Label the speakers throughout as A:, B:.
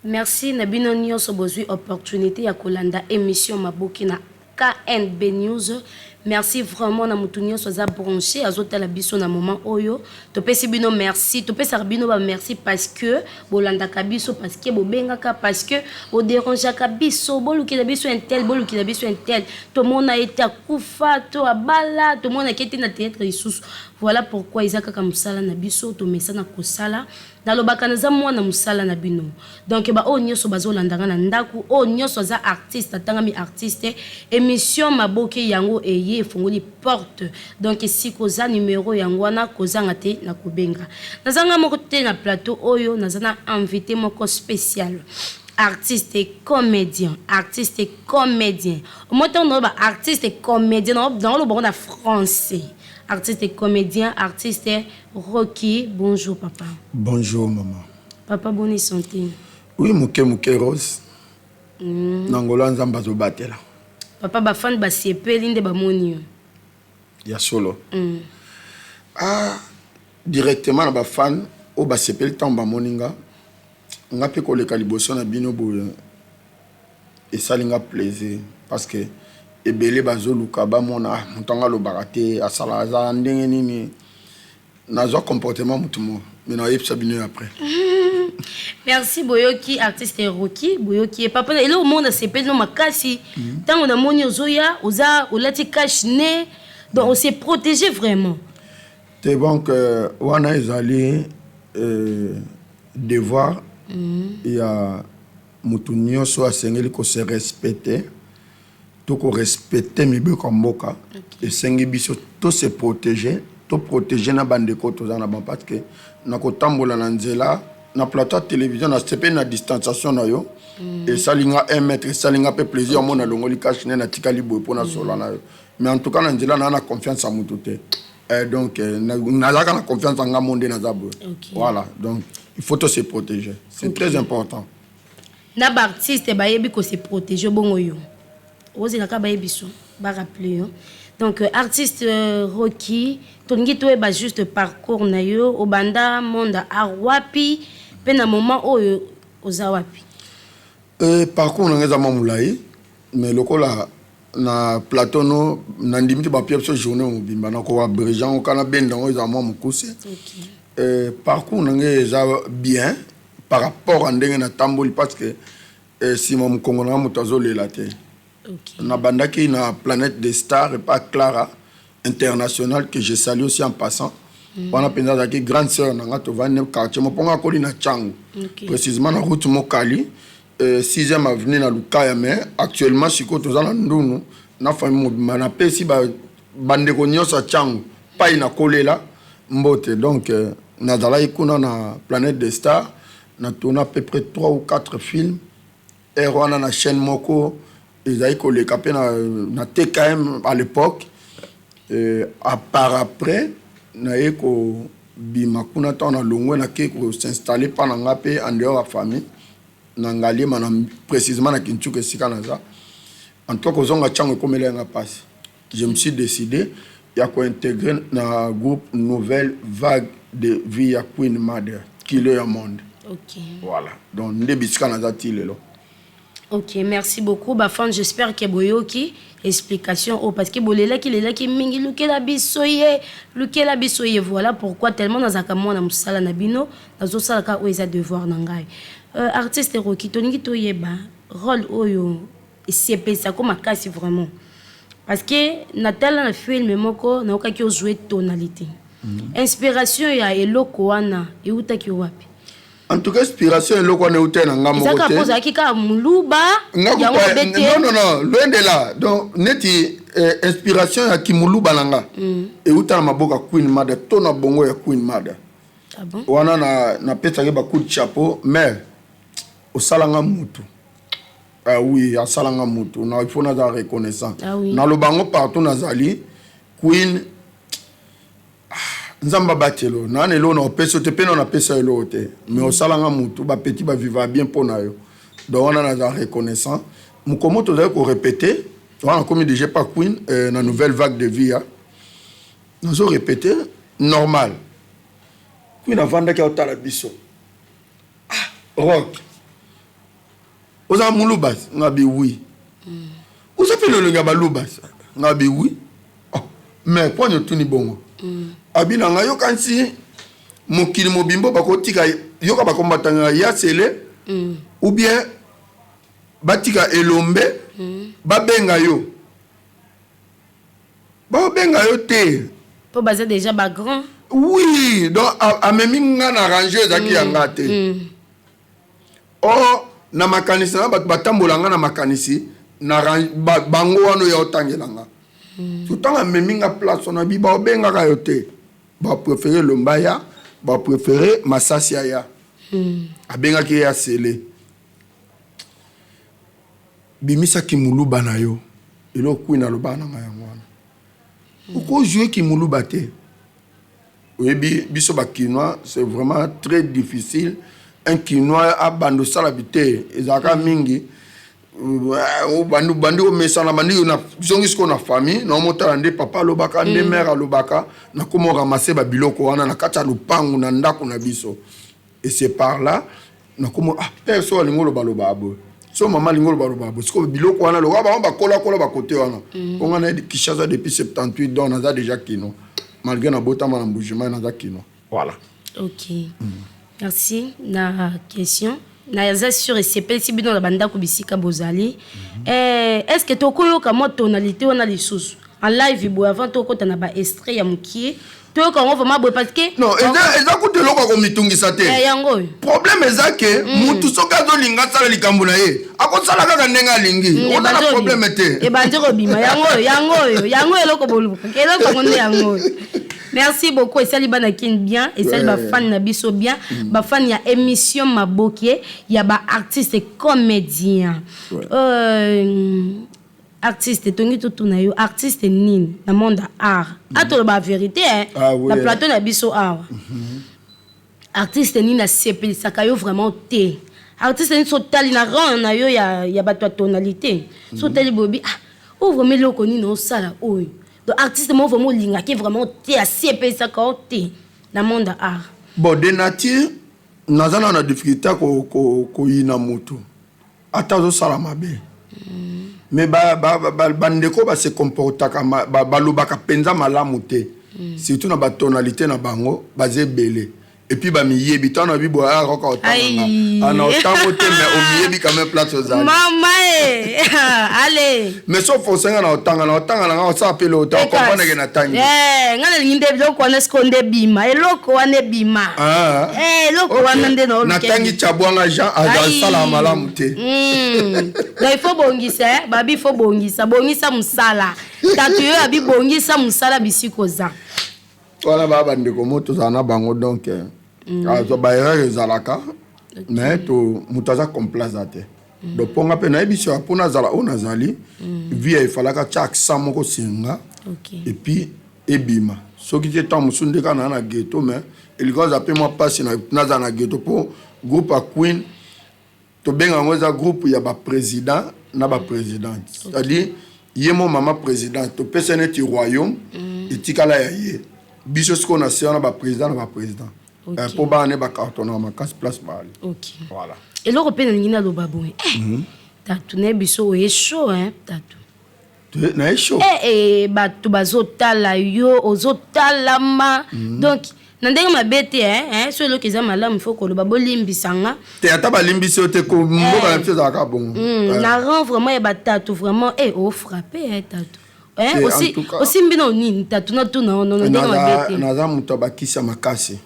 A: Merci Nabino Nyonso bozui opportunité ya kolanda émission Maboki na KNB News. Merci vraiment na mutu nyonso za branché azotala biso na moment oyo. Topesi bino merci, topesa bino ba merci parce que bolanda biso, parce que bobengaka, parce que bo dérangeaka biso, bolukila biso intel, bolukila biso intel. Tout le monde a été akufa, to abala, tout le monde a été na théâtre isusu. Voilà pourquoi izaka ka musala na biso to mesa na kosala. Nalobaka na za mwana musala na bino. Donc ba o nyonso bazolandanga na ndaku, o nyonso za artiste, atangami artiste, émission Maboki yango eye fungoli porte. Donc si koza numéro yango wana kozanga te na kubenga. Nazanga moko te na plateau oyo, nazana invité moko spécial. Artiste et comédien, artiste et comédien. Au moins on a artiste et comédien dans le bon français. Artiste et comédien, artiste Rocky. Bonjour papa.
B: Bonjour maman.
A: Papa, bonne santé.
B: Oui, mouké rose. Nangola nzamba zo batela.
A: Papa ba fan ba CP linde ba moni.
B: Ya solo. Ah, directement na ba fan o ba CP le temps ba moninga. Nga pe ko le kaliboso na bino boye. Et ça linga plaisir parce que ebele bazoluka ba mona mutanga lo barate asala za ndenge nini nazo comportement mutumo mais na yepsa bino après.
A: Merci Boyoki artiste Rocky Boyoki papa et là au monde c'est pas no makasi tant on a moni ozoya oza olati cache né donc on s'est protégé vraiment.
B: C'est bon que wana ezali devoir il y a mutu nyonso asengeli ko se respecter. Toko respecter mibe komboka et sengi biso to se protéger to protéger na bandeko to na ban parce que na ko tambola na nzela na plateau télévision na sepe na distanciation na yo et salinga 1 mètre salinga pe plaisir mona longoli cache na tikali boy pona solo na yo mais en tout cas na nzela na confiance à mututé donc na la confiance en monde na zabo voilà donc il faut se protéger c'est très important
A: na ba artiste ba yebi ko se protéger bongo yo ozi na ka ba yebiso ba rappeler donc artiste Rocky tongi to ba juste parcours na yo obanda monde arwapi pe na moment oyo ozawapi
B: parcours na ngeza mamulai mais lokola na plateau no na ndimiti ba pièce journée mobimba na ko wa Bréjan o kana benda o za mo mukuse parcours na ngeza bien par rapport à ndenge na tamboli parce que si mon Congo na mutazo le laté na bandaki na planète des stars et pas Clara international que je salue aussi en passant on a pensé que grande sœur na ngato vane quartier mo ponga koli na Changu précisément na route Mokali 6e avenue na Lukaya mais actuellement siko tozana ndunu na famille na pesi ba bandeko nyosa Changu pa ina kolela mbote donc na dala ikuna na planète des stars na tourné à peu près 3 ou 4 films et on a na chaîne moko ils avaient collé capé na TKM à l'époque à part après na eko bimakuna ta na longwe na keko s'installer pendant ngapé en dehors de la famille na ngali manam précisément na Kinchuke sikanaza en tout cas zonga chango comme elle nga passe je me suis décidé ya ko intégrer na groupe Nouvelle Vague de vie à Queen Mother qui le monde.
A: OK.
B: Voilà. Donc ndebi sikanaza tilelo.
A: OK, merci beaucoup. Bah, fan, j'espère que Boyoki explication parce que bolela qui mingi lukela bisoye voilà pourquoi tellement dans akamwa na musala na bino nazo sala ka oza devoir na ngai artiste Rocky toningi to yeba rôle oyo c'est pesa comme makasi vraiment parce que na tala na film moko na okaki jouer tonalité inspiration ya eloko wana eutaki wapi.
B: En tout cas, inspiration est là qu'on est au terrain. Non, non,
A: non,
B: loin de là. Donc, neti inspiration ya Kimuluba langa. Et où t'as ma boka Queen Mother, ton a bongo ya Queen Mother.
A: Ah bon?
B: Wana na pesa ba coup de chapeau, mais au salanga mutu. Ah oui, à salanga mutu. Na il faut na reconnaissant. Na lo bango partout na zali Queen nzamba batelo nane lo na peso te pena na pesa elo te mais au salanga mutu ba petit ba vivre bien pour na yo donc on a la reconnaissant mukomo to ko répéter on a comme déjà pas Queen na nouvelle vague de vie nous ont répété normal Queen avanda ki otala biso rock oza mulubas ngabi oui oza pe le ngaba lubas ngabi oui mais point tuni bongo abina nga yokansi mokili mobimbo bakotika yoka bakombatanga ya sele ou bien batika elombe babenga yo te
A: po baza déjà ba grand.
B: Oui, donc a même na arrangé zaki yanga te na makanisi na batambolanga na makanisi na bango wano ya otangelanga tutanga meminga place na bi ba obenga ka yote ba préférer lombaya ba préférer masasi ya abenga ki ya sele bimisa kimuluba na yo elo kuina lobana nga yango wana uko jouer kimuluba te. Oui, biso ba quinoa c'est vraiment très difficile. Un quinoa a bando salabité ezaka mingi bandi o mesana bandi na zongisko na famille na motala nde papa lobaka nde mère lobaka na komo ramasser ba biloko wana na kata lupangu na ndako na biso et c'est par là na komo perso lingolo baloba abo so mama lingolo baloba abo siko biloko wana lo ba kola ba côté wana on a Kinshasa depuis 78 donc on a déjà quinoa malgré na botama na bougement na kino. Voilà.
A: OK. Merci. Na question. Na za sur et c'est si bino la banda ko bisika bozali. Est-ce que to koyoka mo tonalité on a les sous en live bo avant to ko tana ba extrait ya mukie. To ko on vraiment bo parce que
B: non, eza ko te loko ko mitungisa te.
A: Yango.
B: Problème eza que mutu soka zo linga sala likambo na ye. Ako sala kaka ndenga lingi. On a problème te.
A: E bandiro bima yango eloko bolu. Eloko ngone yango. Merci beaucoup. Et salut Banakin bien. Et salut fan na biso bien. Ba fan ya émission Mabokie. Ya ba artiste et comédien. Artiste tongi tout na yo. Artiste nini na monde art. Ato ba vérité hein. La plateau na biso art. Artiste nini na sepeli sakayo vraiment té. Artiste nini so tali na ran na yo ya ba tonalité. So tali bobi ouvre me loko ni no sala oy. Donc artiste mo vraiment linga qui vraiment té à sepeli sakayo té na monde art.
B: Bon de nature nazana na difficulté ko yina moto. Ata zo sala mabe. Mais bandeko ba se comporta kama balobaka penza malamu te. Surtout na ba tonalité na bango bazé belé. Et puis ba miyebi tana bi bo a roka otanga. Ana otango te mais o miyebi quand même place aux amis.
A: Mama allez.
B: Mais sauf faut senga na otanga na sa appeler otanga comprendre que na tangi.
A: Ngana nginde biloko wana skonde bima. Eloko wana bima. Eloko wana nde no.
B: Na tangi chabwanga Jean a sala malamu te.
A: Il faut bongisa, babi faut bongisa musala. Tatu yo abi bongisa musala bisiko za.
B: Voilà baba ndeko moto zana bango donc azo ba erreur ezalaka mais to mutaza complazate. Donc ponga pe na ebiso apona zala onazali via ifalaka chak samoko singa. Et puis ebima. Soki te temps musunde kana na ghetto mais il goza pe moi passe na zana ghetto pour groupe a Queen to benga ngoza groupe ya ba président na ba présidente. C'est-à-dire yemo mama président to pesene ti royaume etikala ya ye. Biso ce qu'on a c'est on a ba président. Pour ba ne ba carton na casse place ba.
A: OK.
B: Voilà.
A: Et l'européen ngina lo babo. Tatu ne biso e chaud hein tatu.
B: Na e chaud.
A: Batu bazotala yo ozotalama. Donc nandenge mabete hein so lo keza malamu faut ko lo babo limbisanga.
B: Te ata ba limbiso te ko mboka na pesa ka bon.
A: Na rend vraiment e batatu vraiment au frappé tatu. Aussi mbino nini tatu na tuna ono ndenge mabete.
B: Na za muto bakisa makasi.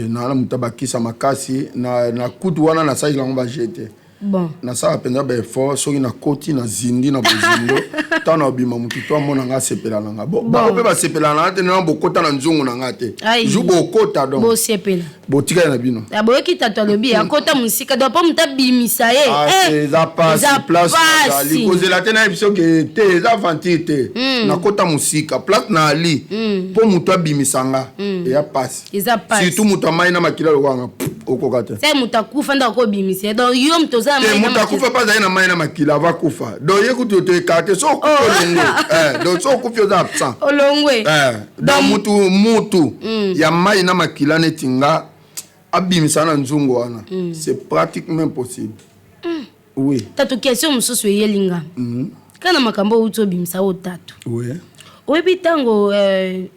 B: Na muto bakisa makasi na kutu wana na sai lango ba jeter.
A: Bon.
B: Na sa penza ba effort soki na koti na zindi na bozindo tana obima mutu to mona nga sepela nga. Bon ba pe ba sepela na te na bokota na nzungu na nga te. Ju bokota donc.
A: Bo sepela.
B: Botika na bino.
A: Ya boyoki tatu lobi akota musika do pa muta bimisa ye.
B: Ça passe place ali kozela te na biso ke te za vantite na kota musika place na ali po mutu abimisanga et ya passe. Surtout mutu mai na makila lokanga okokata.
A: C'est muta kufa nda ko bimisa donc yo mto za mai.
B: Muta kufa pas za na mai na makila va kufa. Donc yekutu te kate so ko longo. Donc so kufi za absent.
A: Olongwe.
B: Donc mutu ya mai na makila netinga abimisa na nzungu wana c'est pratiquement impossible. Oui.
A: Tatu question mususu yelinga. Kana makambo uto bimisa o tatu.
B: Oui.
A: Oyebi tango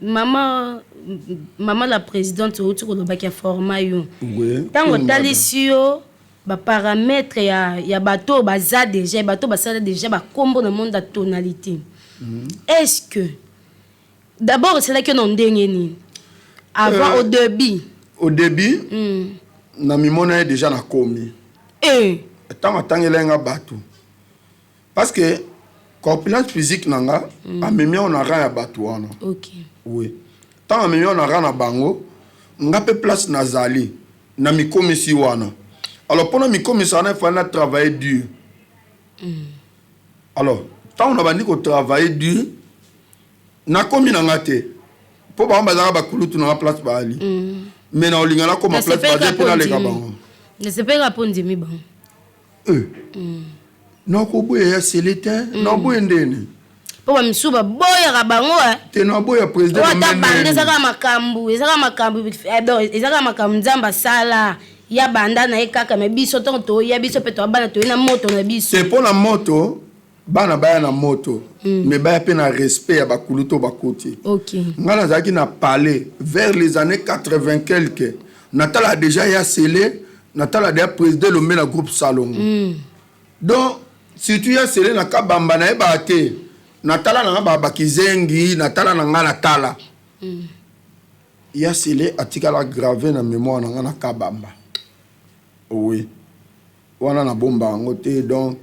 A: maman la présidente uto ko lobaki ya format yo.
B: Oui.
A: Tango talisio ba paramètres ya bateau baza déjà bateau basala déjà ba combo na monde de tonalité. Est-ce que d'abord c'est là que non ndengeni avant au début.
B: Au début, na mimona déjà na komi. Tant nga bateau. Parce que corpulence physique nanga amemi on a ran ya bateau wana.
A: OK.
B: Oui. Tant amemi on a ran na bango nga pe place nazali na mikomi si wana. Alors pendant mikomi ça na fana travailler dur. Alors tant on a bandi ko travailler dur na komi na ngate. Po ba mbazanga ba kulutu na place ba ali. Mais na olingana ko ma place ba pe na le kabango.
A: Ne se pas répondre mi ban.
B: Non ko boye ya seleta, non boye ndene.
A: Po ba misuba boya ka bango
B: Te no boye président
A: na mene. Bande saka makambu, ezaka makambu nzamba sala. Ya banda na ekaka me biso to ya biso peto bana to na moto na biso.
B: C'est pour la moto, bana baya na moto. Mais baya pe na respect ya bakuluto bakoti.
A: OK.
B: Ngana zaki na parler vers les années 80 quelques. Natala déjà ya scellé, Natala déjà président le na groupe Salon. Donc si tu as scellé na kabamba na ebate, Natala na ba bakizengi, Natala na ngana tala. Ya scellé atikala gravé na mémoire na ngana kabamba. Oui. Wana na bomba ngote donc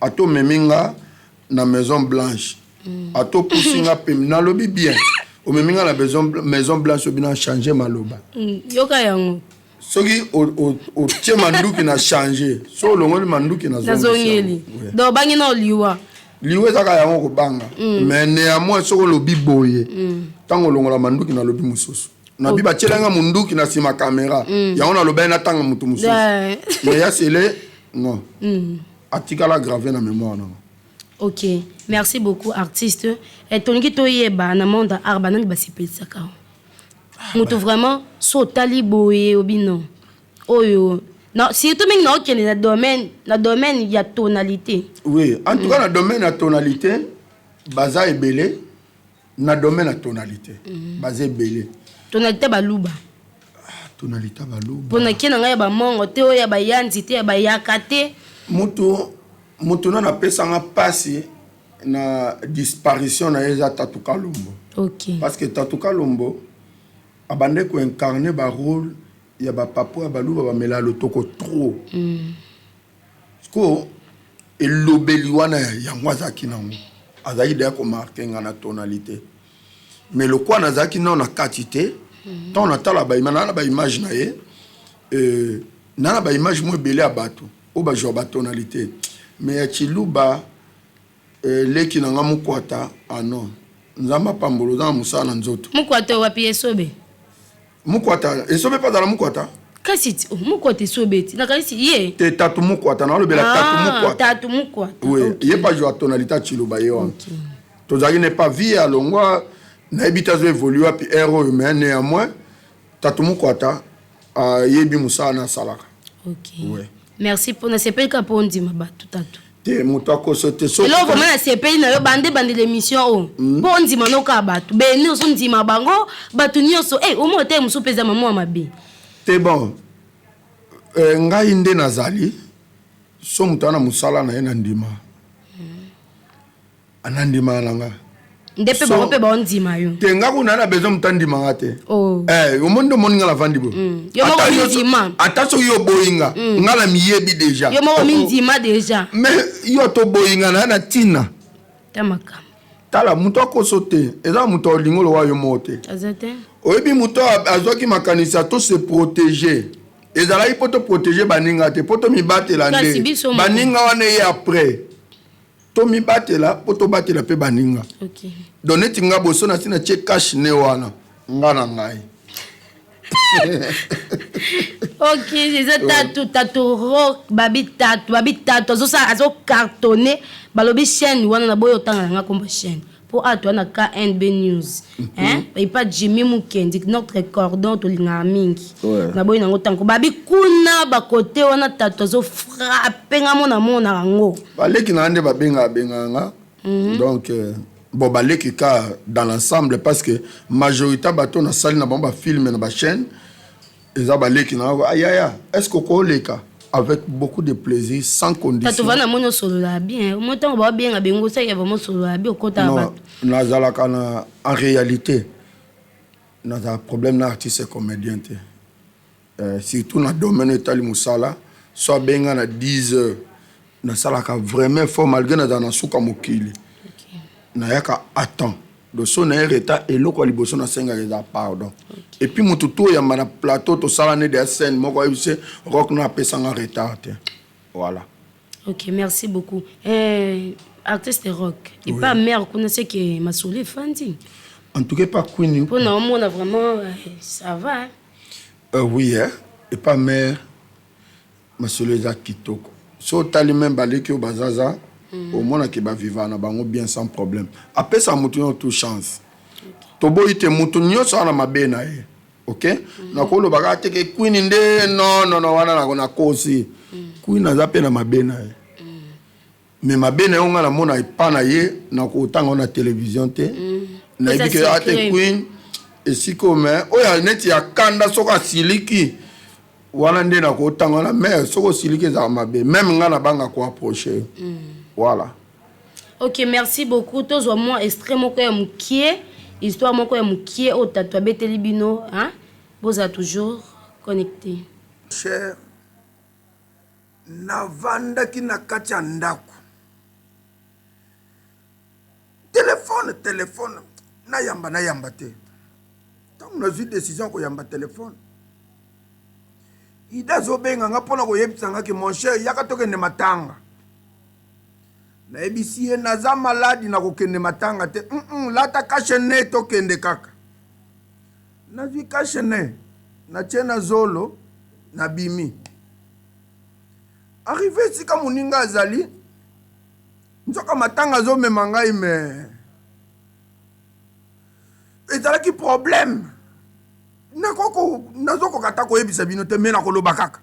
B: ato meminga na Maison Blanche. Ato pusinga pem na lobi bien. O meminga na Maison Blanche obina changer maloba.
A: Yoka yango.
B: Soki o tie manduki na changer. So longoli manduki na
A: zongeli. Do bangi na liwa.
B: Liwa zaka yango ko banga. Mais néanmoins soko lobi boye. Tango longola manduki na lobi mususu. Na biba tchelenga munduki na sima caméra. Yango na loba na tanga mutu mususu. Mais ya sele non. Atikala gravé na mémoire non.
A: OK. Merci beaucoup artiste. Et tongi to yeba na monde arba nani basipelisa ka. Mutu vraiment so tali boye obino. Oyo. Non, surtout même na domaine ya tonalité.
B: Oui, en tout cas na domaine ya tonalité, baza ebele na domaine ya tonalité. Baza ebele.
A: Tonalité baluba.
B: Tonalité baluba.
A: Pona kina ngaya ba mongo te oya ba yanzi te ba yakate.
B: Mutu na pesa nga pasi na disparition na eza Tatu Kalombo.
A: OK.
B: Parce que Tatu Kalombo abande ko incarner ba rôle ya ba papo ya baluba ba mela le toko trop. Sko elobeli wana ya ngwazaki nango. Azali de ko marquer na tonalité. Mais le quoi nazaki na quantité, tant on attend la ba image na ye na ba image mo belé abato. O ba joba tonalité. Mais chiluba leki na nga mukwata non nzamba pambolo za musala nzoto
A: mukwata wapi esobe
B: mukwata esobe pas dans la mukwata
A: kasi mukwata esobe na kasi ye
B: te tatu mukwata na lobela
A: tatu mukwata
B: oui okay. Ye pas joa tonalité chiluba yo okay. Tozaki n'est pas vie à longwa na ebita zo évoluer puis héros mais néanmoins tatu mukwata yebi musala na salaka.
A: OK. Ouais. Merci pour na sepel ka pour ndima ba tout tatu.
B: Te mutako sote so.
A: Elo vraiment na sepel na yo bande l'émission o. Pour ndima no ka batu. Be ni so ndima bango batu nyoso o mo te musu peza mamu mabe.
B: Te bon. Ngai nde nazali so mutana musala na yena ndima. Anandima nanga.
A: Ndepe ba pe ba ndima yo.
B: Te ngaku na besoin mutandima ngate.
A: Oh.
B: Omondo moninga la vandi bo.
A: Yo mo ndima.
B: Ataso yo boyinga. Ngala miyebi déjà.
A: Yo mo ndima déjà.
B: Mais yo to boyinga na tina.
A: Tamaka.
B: Tala muto akosote. Eza muto lingolo wa yo mote.
A: Azate.
B: Oyebi muto azwaki makanisa to se protéger. Ezala ipo to protéger baninga te. Poto mi batela nde. Baninga wane ye après. To mi batela poto batela pe baninga.
A: OK.
B: Donne tinga boso na tina che cash ne wana. Ngana ngai.
A: OK, c'est tatu rock babi tatu zo sa azo cartonné balobi chaîne wana na boyo tanga nga komba chaîne. pour toi na KNB News hein et pas Jimmy Mukendi notre cordon to linga mingi na boy nango tanko babi kuna ba côté wana tato zo frapper nga mona ngo
B: baleki na ande ba benga donc bon baleki ka dans l'ensemble parce que majorité bato na salle na ba film na ba chaîne eza baleki na ayaya est-ce que ko leka avec beaucoup de plaisir, sans condition.
A: Tu vas dans solo là bien. Moi tant va bien avec moi ça y a vraiment solo là bien au côté
B: non, en réalité, nous avons un problème d'artiste et comédien. Surtout dans le domaine de Musala, soit bien à 10 heures, nous avons vraiment fort malgré nous avons souka mokili. Nous avons attend. De son état et l'eau qui est na senga pardon. Et puis mon tuto il y a un plateau to salane de scène moi quoi c'est rock na pesa en retard. Voilà.
A: OK, merci beaucoup. Artiste rock. Et pas mère connaissez que Masoulé Fandi.
B: En tout cas pas Queen.
A: Pour non on a vraiment ça va.
B: Oui et pas mère Masoulé za kitoko. So tali même balé que bazaza. Au moins qui va vivre na bango bien sans problème après ça mutunyo tout chance tobo ite mutunyo so na mabena OK na ko lo baka te ke queen nde non wana na kosi queen na zape na mabena mais mabena on na mona ipana ye na ko tanga na télévision te na bike ate queen et si comme oya neti ya kanda soka siliki wana nde na ko tanga na mais soko siliki za mabe même nga na banga ko approcher. Voilà.
A: OK, merci beaucoup. Tous moi extrêmement moukié, histoire moko ya moukié au tatouabé telibino, hein? Vous êtes toujours connecté.
B: Cher navanda ki na kati ya ndako. Téléphone na yamba te. Tant na zui décision ko yamba téléphone. Ida zo benga nga pona ko yebisanga ki mon cher yaka tokende matanga. Na ebisi ye naza maladi na kokende matanga te lata kashene tokende kaka nazwi kashene na tiena zolo na bimi arrivé sika moninga azali nzoka matanga zo mema ngai me ezalaki problème nazokoka ta koyebisa bino te me na koloba kaka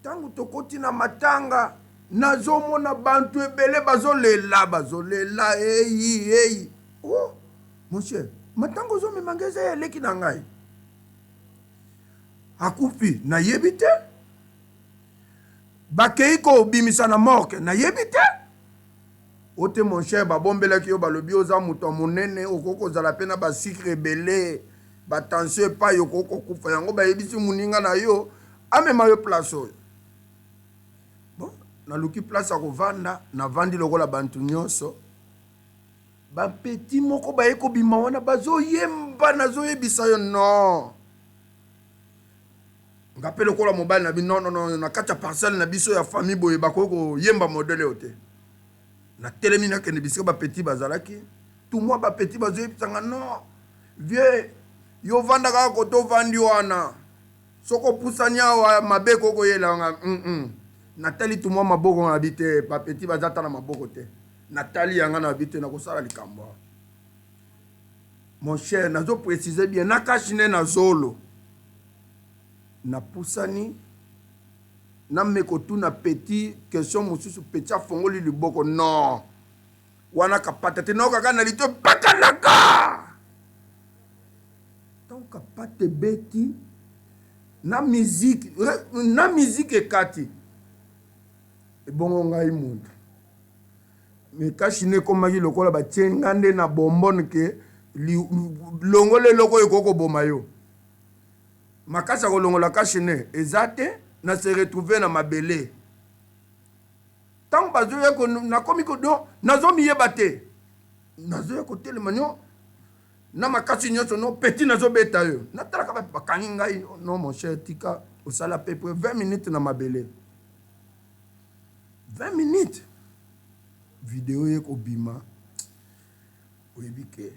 B: ntango tokoti na matanga nazomona bantu ebele bazolela eyi oh monsieur matango zo memangeza eleki na ngai akufi na yebi te bakei ko bimisa na morgue na yebi te ote mon cher babombelaki yo balobi oza moto monene okoko zala pena ba sucre ebele ba tension pa yo koko kufa yango bayebisi muninga na yo amema yo place oyo na luki place à kovanda na vandi lokola bantu nyonso ba petit moko ba eko bima wana bazo yemba nazo yebisa yo non ngapelo lokola mobile na bi non na kati parcelle na biso ya famille boye bakoko yemba modele ote na telemina kende bisika ba petit bazalaki tout moi ba petit bazo yebisanga non vieux yo vanda ka ko to vandi wana soko pusanya wa mabeko ko yelanga Nathalie tout moi maboko na bité pa petit bazata na maboko te Nathalie yanga na bité na kosala likambo mon cher nazo préciser bien nakashine na zolo na pusani na mekotu na petit question mususu petit afongoli liboko non wana kapata te no kaka na lito pakalaka donc kapate beti na musique ekati ebongo ngai muntu me kashine komaki lokola batie ngande na bombone ke longole loko ekoko boma yo makasa kolongola kashine ezate na se retrouver na mabele tant bazoya ko nakomi ko do nazomiyeba te nazoya ko telema nyo na makasi nyonso no petit nazobeta yo natalaka bakangi ngai non mon cher tika osala peu près 20 minutes na mabele 20 minutes vidéo yeko bima oyebi ke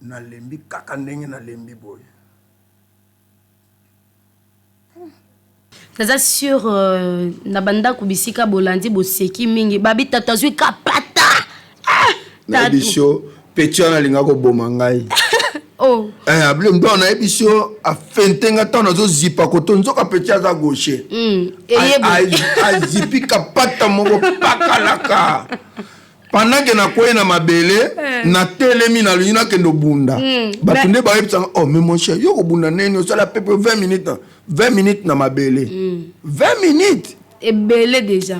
B: nalembi kaka ndenge nalembi boye
A: naza sur na banda kubisika bolandi boseki mingi babi tatazwi kapata
B: na biso petit na linga ko boma ngai
A: oh
B: abule mdo na biso a fentenga ta na zo zipa ko to nzoka petit aza gaucher a zipi kapata moko pakalaka pendant que na koye na mabele na telemi na luna kendo bunda batunde ba yebisa oh mais mon cher yo ko bunda neni o sala pepe 20 minutes na mabele 20 minutes
A: et belé déjà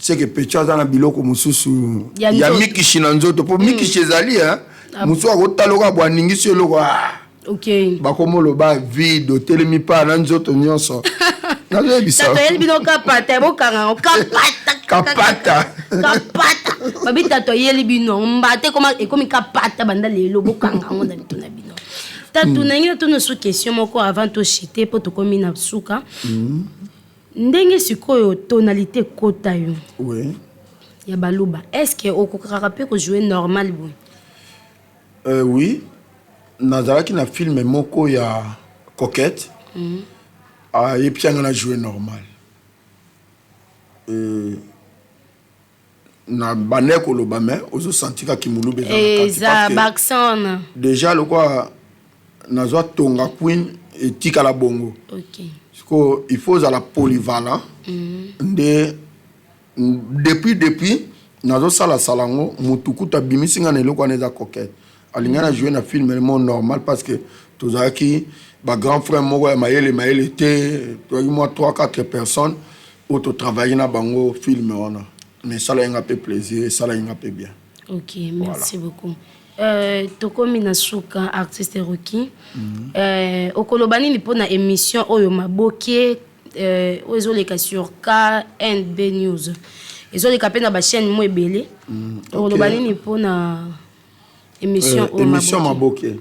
B: c'est que petit aza na biloko mususu ya mikishi na nzoto po mikishi ezali musu akotaloka bwa ningisi eloko
A: ok
B: bakomolo ba vide telemi pa na nzoto nyonso nazo bisa
A: tato yeli bino kapata bokanga kapata babi tato yeli bino mbate koma ekomi kapata banda lelo bokanga ngo na bituna bino tato na ngi to no su question moko avant to chiter po to komi na suka ndenge sikoyo tonalité kota yo
B: oui
A: ya baluba est-ce que okokaka pe ko jouer normal bon
B: oui nazalaki na film moko ya coquette et puis on a joué normal na baneko lo bamé ozo sentika kimulu beza
A: eza baxon
B: déjà le quoi nazo tonga queen et tika la bongo
A: OK
B: il faut à la polyvalent depuis nazo sala salango mutukuta bimisinga na eloko aneza coquette alingana jouer na film normal parce que tozaki ba grand frère moko ya mayele était moi 3-4 personnes où tu travailles na bango film on mais ça là un peu plaisir ça là un peu bien.
A: OK, merci beaucoup. Tokomi na suka artiste Rocky okolobani ni pona émission oyo maboke ozoleka sur KNB News ezoleka pe na ba chaîne mo ebele okolobani ni pona émission
B: maboke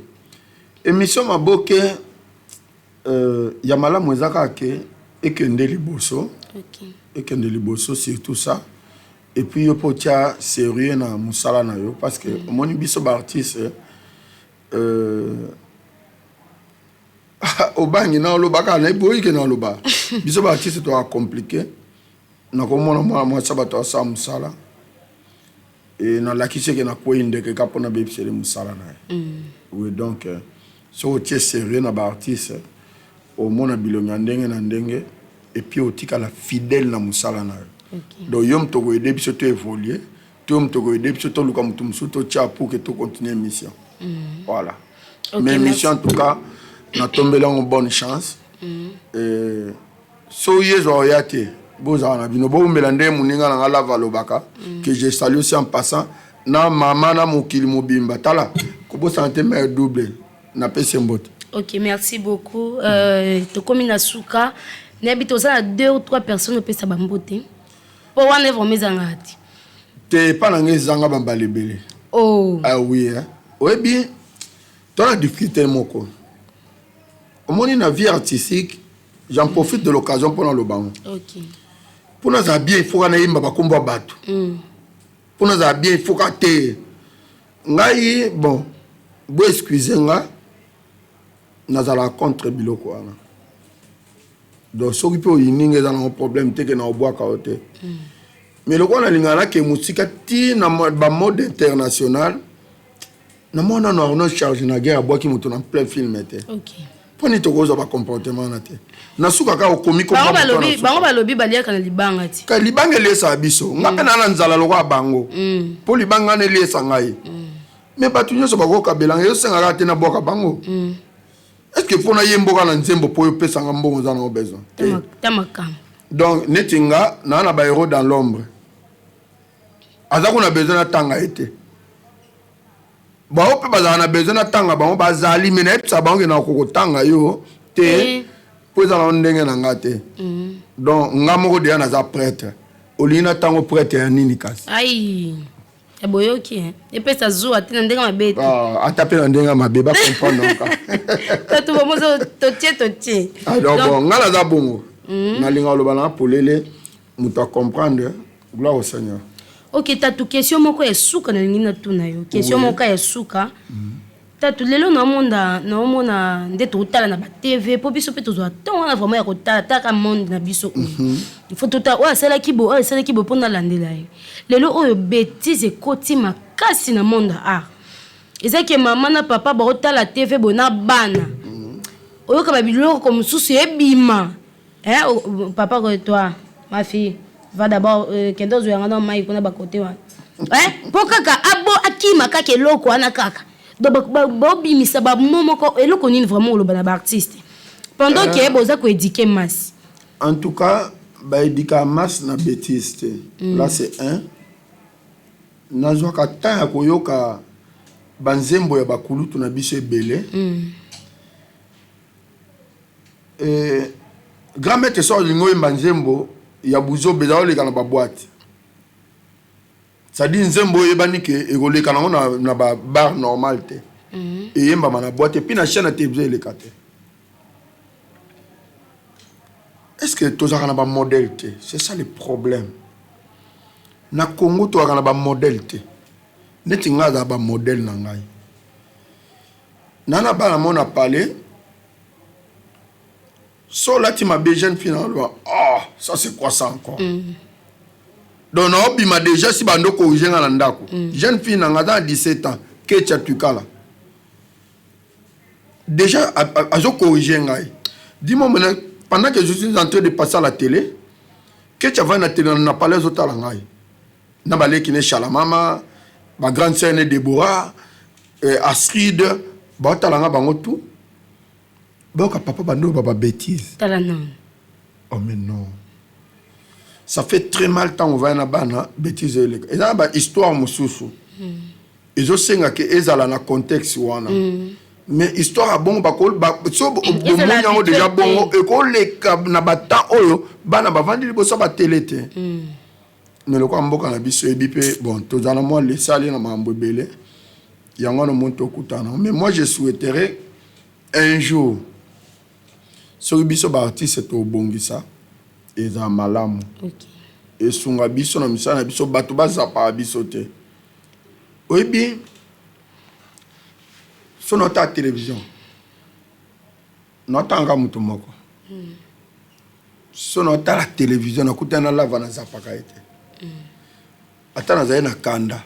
B: ya malamu ezaka ke ekende liboso c'est tout ça et puis yo potia sérieux na musala na yo parce que moni biso ba artiste obangi na lobaka na boyi ke na loba biso ba artiste to compliqué na komona moi sabato sa musala et na lakise ke na koinde ke kapona be bisele musala na oui donc so tie sérieux na ba artiste au mona bilonga ndenge na ndenge et puis otika la fidèle na musala na donc yom to aider biso to évoluer yom to aider biso to luka mutu musu to tia pour que to continuer mission voilà mais mission en tout cas na tombela en bonne chance so yezo yate boza na bino bo melande muninga na la valobaka que je salue aussi en passant na mama na mokili mobimba tala ko bo santé mère double na pese mbote.
A: OK, merci beaucoup. Tokomi na suka n'habite ça 2 ou 3 personnes pe sa bambote. Pour wana vraiment zangati.
B: Te pas na ngezanga bambalebele.
A: Oh.
B: Ah oui hein. Oui bien. Toi la difficulté moko. Au moins na vie artistique, j'en profite de l'occasion pour le banc.
A: OK.
B: Pour nous bien il faut na yimba bakomba bato. Pour nous bien il faut ka te. Ngai bon. Bo excusez nga. Nazala contre biloko wana. Donc ce qui peut y avoir un problème c'est que na bois kaote. Mais le quoi na lingana ke musika ti na ba mode international na mona na on charge na guerre bois qui mutu na plein film était.
A: OK.
B: Poni to goza ba comportement na te. Na suka ka o komi ko
A: bango balobi balia kana libanga ti.
B: Ka libanga lesa biso. Ngape na nzala lo kwa bango. Po libanga ne lesa ngai. Mais batu nyoso ba ko kabelanga yo senga ka te na boka bango. Est-ce que pour naïe mboka na nzembo po yo pesa ngambongo za na besoin
A: tamakam
B: donc netinga na ba héros dans l'ombre azako na besoin na tanga été ba ope ba na besoin na tanga ba ba zali mais na epsa ba ngena ko tanga yo te po za na ndenge na ngate donc ngamoko de na za prêtre olina tango prêtre ya nini kasi
A: ai eboyoki et puis ça joue atina ndenga mabete
B: atape na ndenga mabeba comprendre donc
A: to bomozo totie
B: alors bon ngala za bongo na linga lo bana polele muta comprendre gloire au Seigneur.
A: OK tatu question moko ya suka na ngina tuna yo question moko ya suka tatu lelo na mona ndeto utala na ba TV po biso pe tozwa ton na vraiment ya kotala taka monde na biso il faut tota wa sala kibo pona landela lelo oyo bêtise koti makasi na monde art eza ke mama na papa baotala tv bona bana oyoka babiloko ko mosusu ebima papa ko toi ma fille va d'abord kende ozoyanga na mai kuna bakote wana mpo kaka abo akima kaka eloko wana kaka donc bobimisa bamomoko eloko nini vraiment oloba na baartiste pendant ke boza koédike masse
B: en tout cas baédika masse na bêtise te là c'est un nazwaka temps ya koyoka banzembo ya bakulutu na biso ebele grand maître so olingi oyemba nzembo ya buzobe eza oleka na baboite c'est-à-dire nzembo oyebani ke ekoleka nango na babar normal te eyembama na boite epuis na chaîne ya télévision eleka te est-ce que tozalaka na bamodèle te c'est ça le problème na Congo tozalaka na bamodèle te neti ngai azala bamodèle na ngai nana bana mo na parle so olati mabe jeune fille na oloba ça c'est quoi ça encore donc naobima déjà si bando corrige nga na ndako jeune fille na nga aza na 17 ans ketia tukala déjà azo corrige ngai dis-moi maintenant pendant que je suis en train de passer à la télé ketia va na télé na parle ezotala ngai na baleki ne Shalamama ba grande sœur ne Déborah Astrid baotala nga bango tout boka papa bando baba bêtise
A: tala non
B: oh mais non ça fait très mal tant on va na bana bêtise eleka eza ba histoire mosusu ezosenga ke ezala na contexte wana mais histoire a bongo bakol so bomoni yango déjà bongo ekoleka na bata oyo bana bavandi liboso ba télé te mais le quoi mboka na biso ebi pe bon tozana moi laisser aller na mambo ebele yango no monto okutana mais moi je souhaiterais un jour soki biso baartiste tobongisa eza malamu esunga biso na misala na biso bato bazapaka biso te oyebi so nota télévision notanga moto moko so nota la télévision nakutana lava nazapaka ete ata nazali na kanda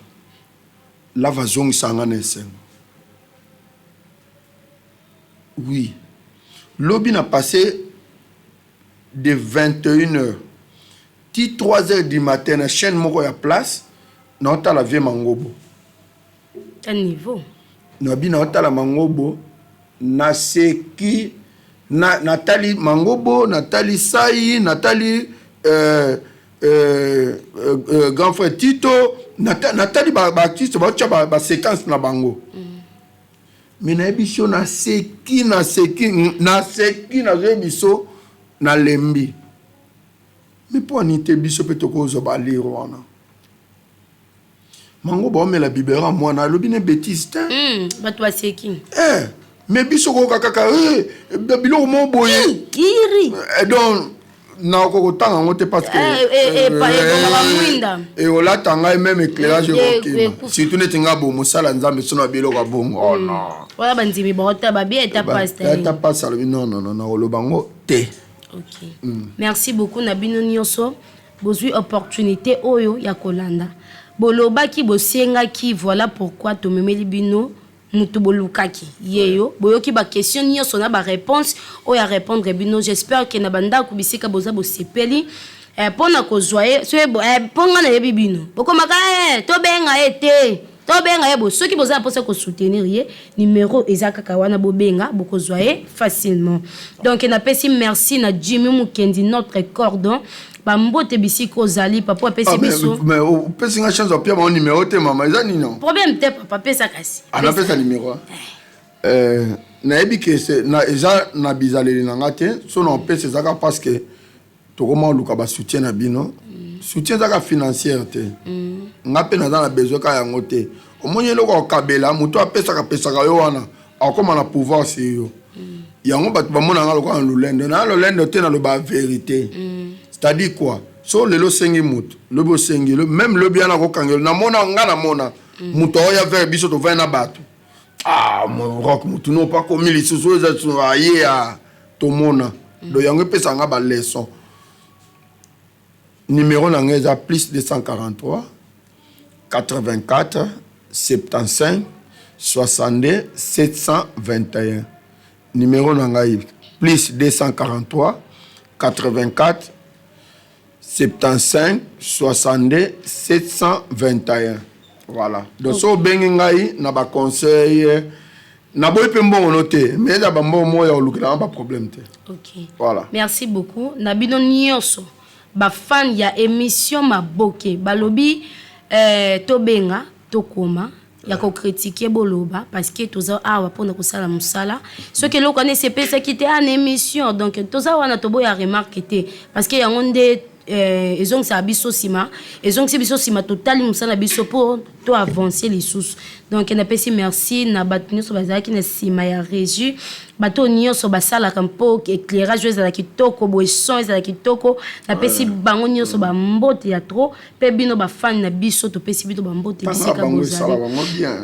B: lava zongisanga na esengo oui lobi na passé de 21h ti 3h du matin na chaîne moko ya place na otala vie mangobo
A: un niveau
B: na bi na otala mangobo na seki natali mangobo natali sai natali grand frère Tito natali ba artiste ba tia ba séquence na bango mais na biso na seki na biso na lembi mais pour nité biso pe tokozo ba lire wana mango ba omela bibera mwana lobi ne bêtise te
A: bato aseki
B: mais biso ko kaka bilo mo boye
A: kiri
B: donc na ko tanga ngote parce que et ola tanga même éclairage ko surtout netinga bo musala nzambe sono bilo ka bongo oh non
A: wala banzimi bota ba bien ta passe
B: non lo bango te.
A: OK. Merci beaucoup na bino nyonso bozui opportunité oyo ya kolanda boloba ki bosenga ki voilà pourquoi to memeli bino mutu bolukaki yeyo boyoki ba question nyonso na ba réponse oyo ya répondre bino j'espère que na banda ku bisika boza bosepeli pona ko joye so ponga na yebi bino bokomaka to benga ete to benga yebo soki boza posa ko soutenir ye numéro ezaka kawana bobenga boko joye facilement donc na pesi merci na Jimmy Mukendi notre cordon bambote bisiko zali papa pesi biso
B: mais o pesi nga chance opia mon numéro te mama ezani non
A: problème te papa pesa kasi
B: ana pesa numéro na ebi ke na eza na bizaleli na ngate so na pesa zaka parce que to comment luka ba soutien na bino soutien zaka financière te ngape na dans la besoin ka yango te omonye loko kabela muto apesa ka pesa ka yo wana akoma na pouvoir si yo yango bat ba mona nga loko na lolendo te na lo ba vérité. C'est-à-dire quoi? So lelo sengi mutu, lobo sengi, même le bien ko kangelo na mona nga na mona mutu oya vers biso to va na batu. Mon rock mutu non pas comme les sous za aye a to mona. Do yango pesa nga ba leçon. Numéro na ngeza plus 243 84 75 62 721. Numéro nangaï plus 243 84 75 62 721. Voilà. Donc, si vous avez un conseil, na boy pe mbongo noté mais da ba mbongo ya olukila pas problème te.
A: OK.
B: Voilà.
A: Merci beaucoup. Na bino nyonso ba fan ya émission Maboke balobi tobenga tokoma ya ko critiquer boloba parce que toza awa pona ko sala musala ce que lo connaît c'est pesa qui était en émission donc toza wana tobo ya remarque te parce que yango nde ils ont ça biso sima ils ont biso sima total musala biso pour to avancer les sous donc na pesi merci na batuni so bazaki na sima ya régie bato nyonso basala kampo éclairage ezala kitoko boisson ezala kitoko na pesi bango nyonso ba mbote ya trop pe bino ba fan na biso to pesi bito ba mbote bisika bozali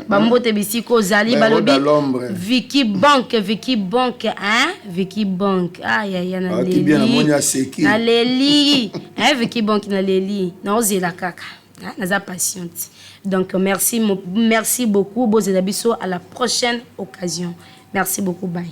A: ba mbote bisiko zali balobi Vicky Bank hein Vicky Bank aïe na leli hein Vicky Bank na leli na ozela kaka naza patiente donc merci beaucoup Bozela biso à la prochaine occasion merci beaucoup bye.